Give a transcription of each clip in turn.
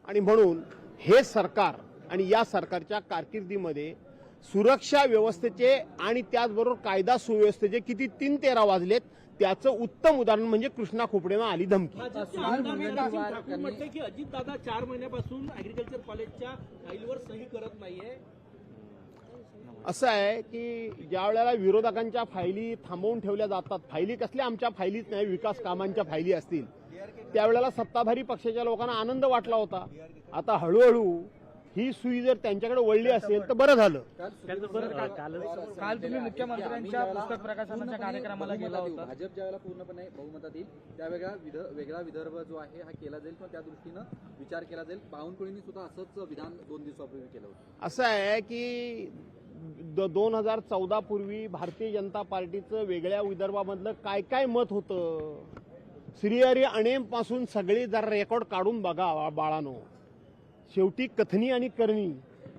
आणि म्हणून हे सरकार आणि या सरकारच्या कारकिर्दीमध्ये सुरक्षा व्यवस्थेचे आणि त्याचबरोबर कायदा सुव्यवस्थेचे किती 3-13 वाजलेत त्याचं उत्तम उदाहरण म्हणजे कृष्णा खोपडेनं आली धमकी. म्हटले की अजित दादा 4 महिन्यापासून ऍग्रिकल्चर कॉलेजच्या फाईलवर सही करत नाहीये. असं आहे की ज्या वेळेला विरोधकांच्या फायली थांबवून ठेवल्या जातात, फायली कसल्या आमच्या फायलीच नाही, विकास कामांच्या फायली असतील, त्यावेळेला सत्ताधारी पक्षाच्या लोकांना आनंद वाटला होता. आता हळूहळू ही सुई जर त्यांच्याकडे वळली असेल तर बरं झालं. काल तुम्ही मुख्यमंत्र्यांच्या पुस्तक प्रकाशनाच्या कार्यक्रमाला गेला होता. भाजप ज्यावेळेला पूर्णपणे बहुमतात येईल त्यावेळेला वेगळा विदर्भ जो आहे हा केला जाईल किंवा त्या दृष्टीनं विचार केला जाईल. बावनकुळेंनी सुद्धा असंच विधान 2 दिवसापूर्वी केलं होतं. असं आहे की 2014 पूर्वी भारतीय जनता पार्टीचं वेगळ्या विदर्भामधलं काय काय मत होतं, श्रीहरी अणेमपासून सगळे जरा रेकॉर्ड काढून बघा बाळानो. शेवटी कथनी आणि करणी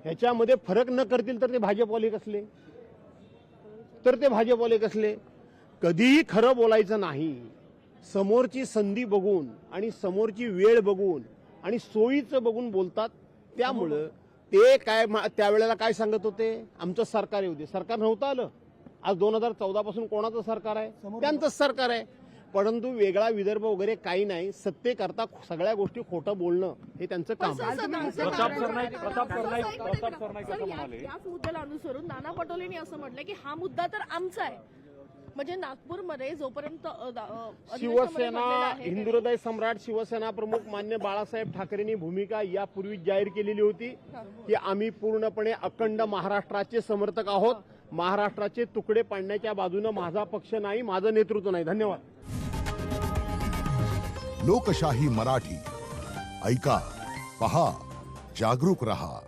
ह्याच्यामध्ये फरक न करतील तर ते भाजपवाले कसले. कधीही खरं बोलायचं नाही. समोरची संधी बघून आणि समोरची वेळ बघून आणि सोयीचं बघून बोलतात. त्यामुळं ते काय त्यावेळेला काय सांगत होते, आमचं सरकार येऊ दे. सरकार नव्हतं आलं. आज 2014 पासून कोणाचं सरकार आहे, त्यांचंच सरकार आहे. परंतु वेगळा विदर्भ वगैरे काही नाही. सत्तेकरता सगळ्या गोष्टी खोटं बोलणं हे त्यांचं काम आहे. याच मुद्द्याला अनुसरून नाना पटोलेंनी असं म्हटलं की हा मुद्दा तर आमचा आहे. म्हणजे नागपूरमध्ये जोपर्यंत शिवसेना हिंदुहृदय सम्राट शिवसेना प्रमुख मान्य बाळासाहेब ठाकरेंनी भूमिका यापूर्वी जाहीर केलेली होती की आम्ही पूर्णपणे अखंड महाराष्ट्राचे समर्थक आहोत. महाराष्ट्राचे तुकडे पाडण्याच्या बाजूने माझा पक्ष नाही, माझं नेतृत्व नाही. धन्यवाद. लोकशाही मराठी ऐका, पहा, जागरूक रहा.